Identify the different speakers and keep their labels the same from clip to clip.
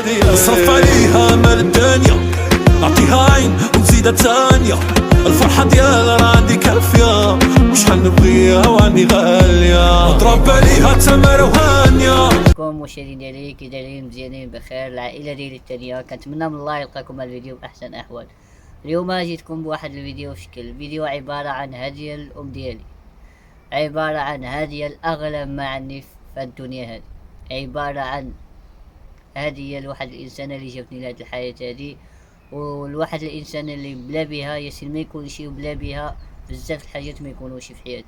Speaker 1: هادية نصرف عليها مال الدنيا، نعطيها عين ونزيدها تانية. الفرحة ديالها راه عندي كافية، وشحال نبغيها وعندي غالية، نضرب عليها تمارة وهانية.
Speaker 2: كم مشاهدين ديالي كي دايرين؟ مزيانين بخير؟ العائلة ديالي التانية كنتمنى من الله يلقاكم الفيديو بأحسن أحوال. اليوم جيتكم بواحد الفيديو في شكل فيديو عبارة عن هدية الأم ديالي، عبارة عن هدية الأغلى ما عندي في الدنيا هذه، عبارة عن هدية لواحد الإنسان اللي جابتني لهاد الحياة هذه، والواحد الإنسان اللي بلا بها ياسين ما يكونش، وبلا بها بزاف الحاجات ما يكونوش في حياتي.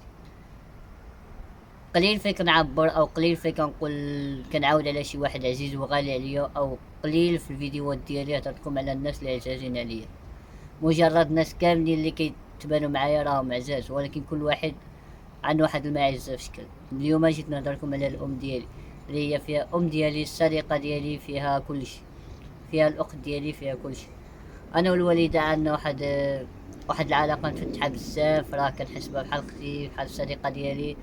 Speaker 2: قليل فين كنعبر او قليل فين كنقول كنعاود على شي واحد عزيز وغالي عليا، او قليل في الفيديوهات ديالي هضرتكم على الناس اللي عزازين عليا. مجرد ناس كاملين اللي كيتبانوا معايا راهم عزاز، ولكن كل واحد عنده واحد المعزة في شكل. اليوم جيت نهضركم على الام ديالي، اللي هي فيها ام ديالي الصديقة ديالي، فيها كلشي، فيها الاخت ديالي، فيها كلشي. انا والوالدة عندنا واحد العلاقة مفتحة بزاف، راه كنحس بها بحال اختي، بحال الصديقة ديالي.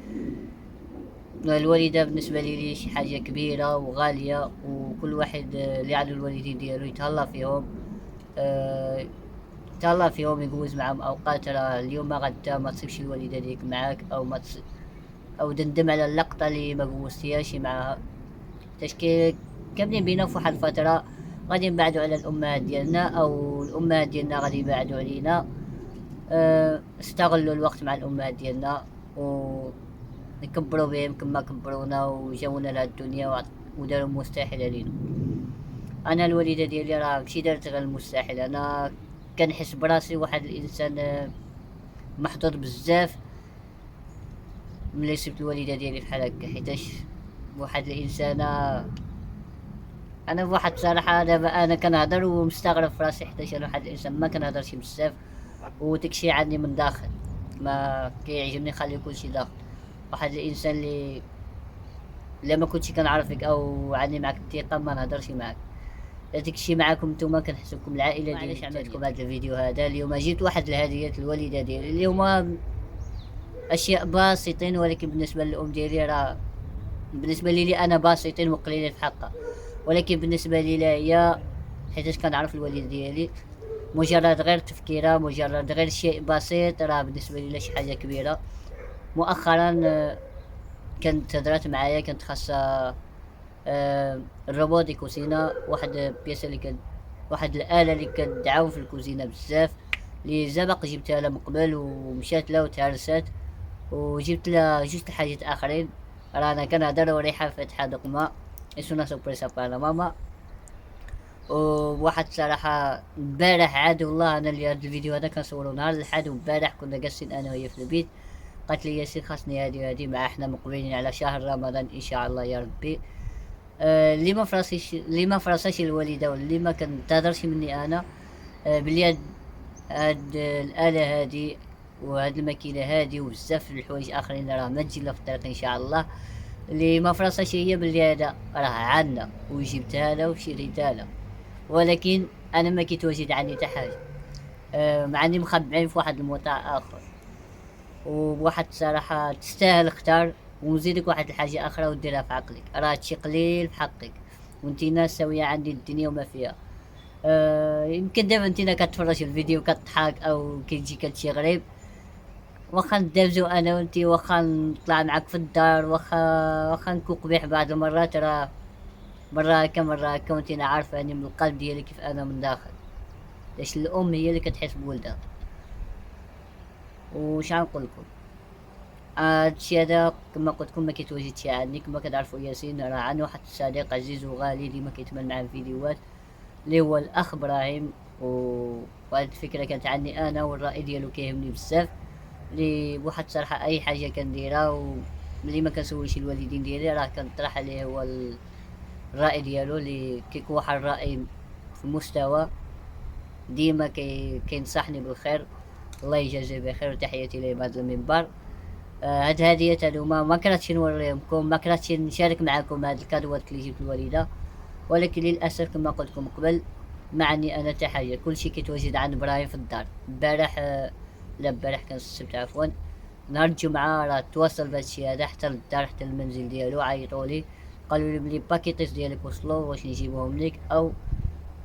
Speaker 2: الوالدة بالنسبة لي شي حاجة كبيرة وغالية، وكل واحد اللي عنده الوالدين ديالو يتهلا فيهم، يتهلا فيهم، يجوز معهم اوقات. راه اليوم غدا ما تصيبش الوالدة ديك معاك، او تندم على اللقطة اللي ما جوزتيهاش معاها. تشكي كاملين بينا في واحد الفترة غادي نبعدو على الامهات ديالنا، او الامهات ديالنا غادي يبعدو علينا. استغلوا الوقت مع الامهات ديالنا نكبروا بهم كما كبرونا وجاونا لهاد الدنيا وداروا المستحيل علينا. انا الوالده ديالي راه ماشي دارت غير المستحيل، انا كنحس براسي واحد الانسان محظوظ بزاف ملي سبت الوالده ديالي بحال هكا، حيتاش واحد الانسان انا بواحد الصراحه دابا انا كنهضر ومستغرب في راسي، حيتاش انا واحد الانسان ما كنهضرش بزاف، وداكشي عندي من داخل، ما كيعجبني نخلي كلشي داخل. واحد الانسان اللي ما كنتش كنعرفك او عندي معك الثقه ما نهضرش معك. داك الشيء معكم نتوما كنحسبكم العائله ديالي. علاش عملتكم هذا الفيديو هذا؟ اليوم جبت واحد الهديات للوالده ديالي، اللي هما اشياء بسيطين، ولكن بالنسبه للام ديالي راه بالنسبه لي انا بسيطين وقليلين في حقها، ولكن بالنسبه لي هي حيتاش كنعرف الوالده ديالي، مجرد غير تفكيرها، مجرد غير شيء بسيط، راه بالنسبه لي شي حاجه كبيره. مؤخرا كانت هضرات معايا، كانت خاصة الروبوت دي كوزينة، واحد بياسة اللي واحد الآلة اللي كتدعم في الكوزينة بزاف، اللي سبق جبتها لها من قبل ومشات لها وتهرست، وجبت لها جوج الحاجات آخرين. رانا كنهضر وريحة فاتحة دوكما اسمنا سوبريسا بالا ماما. وواحد صراحة امبارح عاد والله انا اللي هاد الفيديو هذا كنصورو نهار الأحد، وامبارح كنا جالسين انا وهي في البيت، قالت لي ياسين خاصني هادي مع احنا مقبلين على شهر رمضان ان شاء الله يا ربي. اللي ما فراساش الوالده، واللي ما كنتظرش مني انا بلي هاد الاله هادي وهاد الماكينه هادي وبزاف الحوايج اخرين راه ما تجي في الطريق ان شاء الله. اللي ما فراساش هي بلي هذا راه عندنا وجبتها لها وشريتها لها، ولكن انا ما كيتواجد عندي حتى حاجه. عندي مخبعين في واحد الموضع اخر، وواحد صراحة تستاهل اختار، ونزيدك واحد الحاجة اخرى وديرها في عقلك، راه هادشي قليل في حقك، وانتي ناس سوية عندي الدنيا وما فيها. يمكن دابا انتينا كتفرج الفيديو كتضحك او كيجيك هادشي غريب، واخا ندابزو انا وانتي، واخا نطلع معاك في الدار، واخا نكون قبيح بعض المرات، راه مرة هكا وانتينا عارفاني من القلب ديالي كيف انا من داخل، لاش الام هي اللي كتحس بولدها. وش غنقول لكم، هادشي هذا كما قلت لكم ما كيتواجدش عندي. كما كتعرفوا ياسين راه عندي واحد الصديق عزيز وغالي ديما كيتمنى معاه الفيديوهات، اللي هو الاخ ابراهيم. وهاد الفكره كانت عندي انا، والراي ديالو كيهمني بزاف، اللي بواحد الصراحه اي حاجه كنديرها وملي ما كنسولش الوالدين ديالي راه كنطرح عليه هو الراي ديالو، اللي كيكون واحد الراي في المستوى، ديما كينصحني بالخير. الله يجازيه بخير، وتحياتي ليه بهذا المنبر. هاد هديات هادوما ما كرهتش نوريهمكم، ما كرهتش نشارك معاكم هاد الكادوات اللي جبت الوالده، ولكن للاسف كما قلت لكم قبل ما عندي انا حتى حاجه، كلشي كيتواجد عند ابراهيم في الدار. البارح لا البارح كان السبت عفوا، نهار الجمعه راه تواصل بهادشي هذا حتى للدار، حتى المنزل ديالو، عيطولي قالوا لي بلي باكيطيس ديالك وصلوا واش نجيبوهم لك او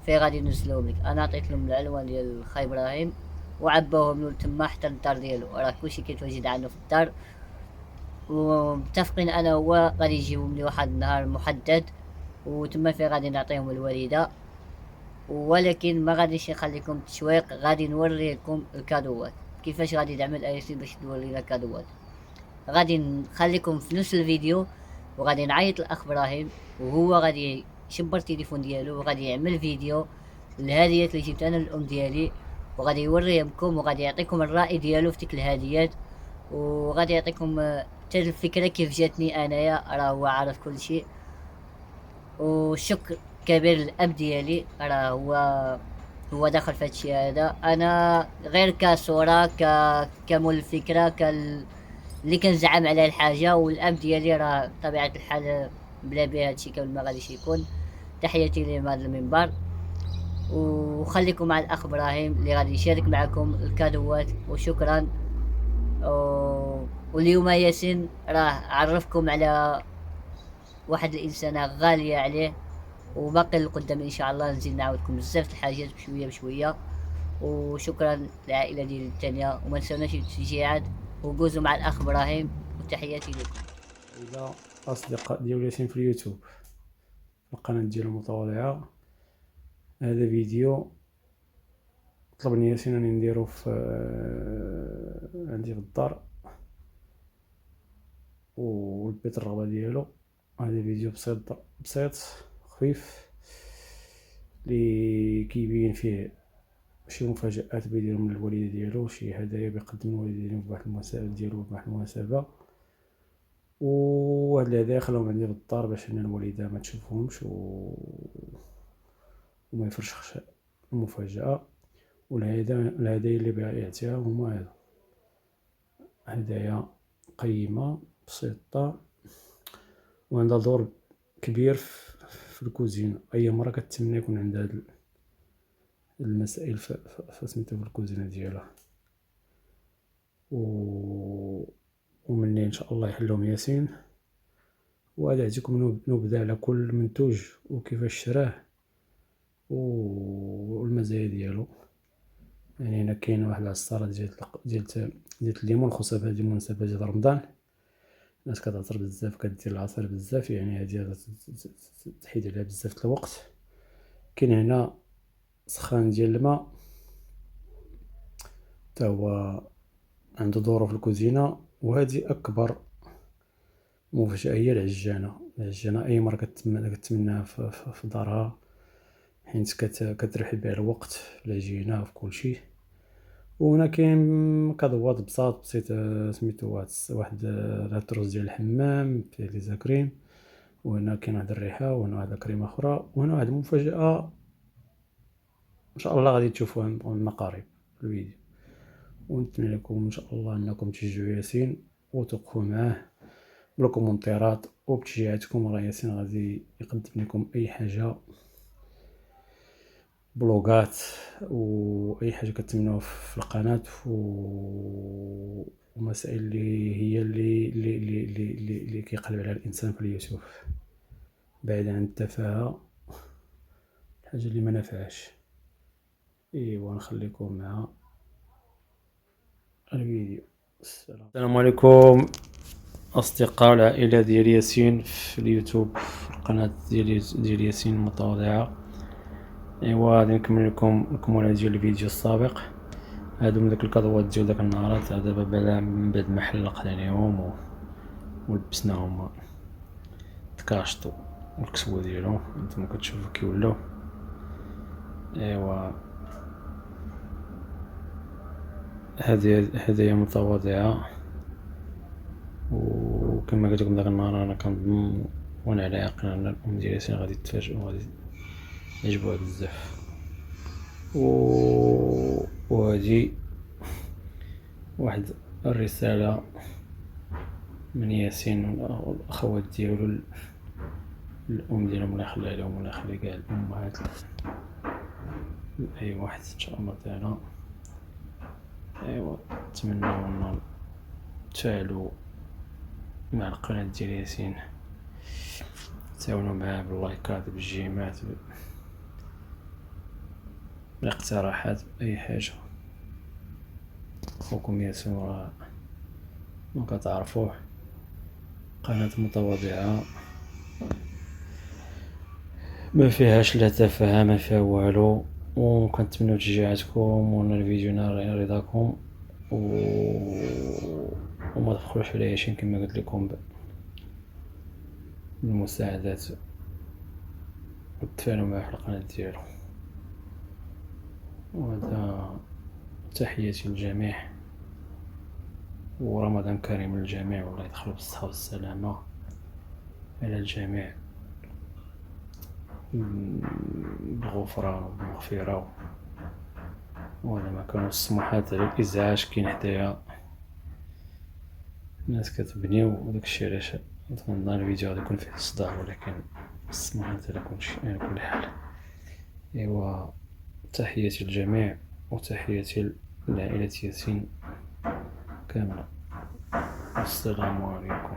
Speaker 2: في غادي نرسلوهم لك. انا عطيت لهم العنوان ديال خاي ابراهيم وعباوهم له تما حتى للدار ديالو، راه كلشي كيتواجد عنده في الدار، ومتفقين انا هو غادي يجيبهم لي واحد النهار محدد وتما في غادي نعطيهم الوليده. ولكن ما غاديش نخليكم تشويق، غادي نوري لكم الكادوات كيفاش غادي تعمل ايسي باش توري لنا كادوات. غادي نخليكم في نفس الفيديو وغادي نعيط للاخ ابراهيم وهو غادي يشبر التليفون ديالو وغادي يعمل فيديو الهديات اللي جبت انا للام ديالي، وغادي يوريهم لكم وغادي يعطيكم الراي ديالو في تلك الهديات، وغادي يعطيكم حتى الفكره كيف جاتني انايا، راه هو عارف كل شيء. وشكر كبير للاب ديالي، راه هو دخل في هادشي هذا، انا غير كصوره كمول الفكره اللي كنزعم على الحاجه، والاب ديالي راه بطبيعه الحال بلا بيه هادشي كامل ما غاديش يكون. تحياتي ليه من هذا المنبر، وخليكم مع الاخ ابراهيم اللي غادي يشارك معكم الكادوات. وشكرا. واليوم ياسين راه عرفكم على واحد الانسانه غاليه عليه، وباقي القدام ان شاء الله نزيد نعاودكم بزاف الحاجات بشويه بشويه. وشكرا للعائله ديالي الثانيه، وما نساوناش التشجيعات، وقوزوا مع الاخ ابراهيم، وتحياتي لكم.
Speaker 3: الى اصدقاء ديال ياسين في اليوتيوب القناه ديالو متواضعه. هذا فيديو طلبني ياسين اني نديرو في عندي في الدار ولبيت الرغبه ديالو. هذا فيديو بسيط خفيف اللي كيبين فيه شي مفاجآت بيديرهم للوالده ديالو، شي هدايا بيقدم للوالده ديالو بواحد المناسبه وهاد الهدايا خلاهم عندي في الدار باش ان الوالده ما تشوفهمش وما يفرشخش المفاجاه. والهدايا اللي بغا يعطيها هما هادو، هدايا قيمه بسيطه وعندها دور كبير في الكوزينه. اي مرة كتمنى يكون عندها هاد المسائل سميتو في الكوزينه ديالها، ومني ان شاء الله يحلهم ياسين. وغادي يعطيكم نبذه على كل منتوج وكيفاش شراه والمزايا ديالو. يعني هنا كاين واحد العصاره ديال الليمون خصها في هذه المناسبه ديال رمضان. الناس كتعصر بزاف، كدير العصير بزاف، يعني هذه تحيد عليها بزاف الوقت. كاين هنا سخان ديال الماء حتى هو عنده دوره في الكوزينه. وهذه اكبر مفاجاه هي العجانه اي مره كتمناها في دارها، حيت كتربح بها الوقت في العجينه في كل شيء. وهنا كاين كادوات بسيط سميتو واحد التروس ديال الحمام فيه لي زاكريم، وهنا كاين واحد الريحه، وهنا واحد الكريمه اخرى، وهنا واحد المفاجاه ان شاء الله غادي تشوفوها من قريب في الفيديو. ونتمنى لكم ان شاء الله انكم تشجعوا ياسين وتوقفوا معاه بالكومنتيرات وبتشجيعاتكم. راه ياسين غادي يقدم لكم اي حاجه، بلوغات واي حاجه كتمنوا في القناه ومسائل اللي هي اللي كيقلب عليها الانسان في اليوتيوب، بعيد عن التفاهه، الحاجه اللي ما نافعاش. ايوا نخليكم مع الفيديو. السلام عليكم اصدقاء العائله ديال ياسين في اليوتيوب، في القناه ديال ياسين المتواضعه. ايوا غادي نكمل لكم المكمله ديال الفيديو السابق. هادو من داك الكادوات ديال داك النهارات، دابا من بعد ما حلقت عليهم ولبسناهم تكاشطو والكسوه ديالهم نتوما كتشوفوا كي ولاو. ايوا هدايا متواضعه، وكما قلت لكم داك النهار انا كنظن وانا على يقين ان الام ديال ياسين غادي تفاجئوا وغادي يعجبوها بزاف. وهذه واحد الرساله من ياسين والاخوات ديالو الام ديالهم، الله يخليها لهم ولا يخلي كاع الامهات اي واحد ان شاء الله تعالى. ايوا نتمنوا ان تفاعلوا مع القناه ديال ياسين. تعاونوا معاه باللايكات بالجيمات بالاقتراحات بأي حاجة. خوكم ياسين راه ما كتعرفوه، قناة متواضعة ما فيهاش لا تفاهة ما فيها والو، وكنتمنوا تشجيعاتكم ونال الفيديو نال رضاكم وما تبخلوش على ياسين كما قلت لكم بالمساعدات وتفاعلوا معاه في القناة ديالو. وهذا تحياتي للجميع ورمضان كريم للجميع، والله يدخلوا بالصحة والسلامة على الجميع بالغفران وبالمغفرة. ولا ما كانوا السموحات على الإزعاج كاين حدايا الناس كتبني وداكشي علاش نتمنى الفيديو غادي يكون فيه صداع، ولكن السموحات على كل حال. ايوا تحياتي للجميع وتحياتي لعائلة ياسين كاملة. السلام عليكم.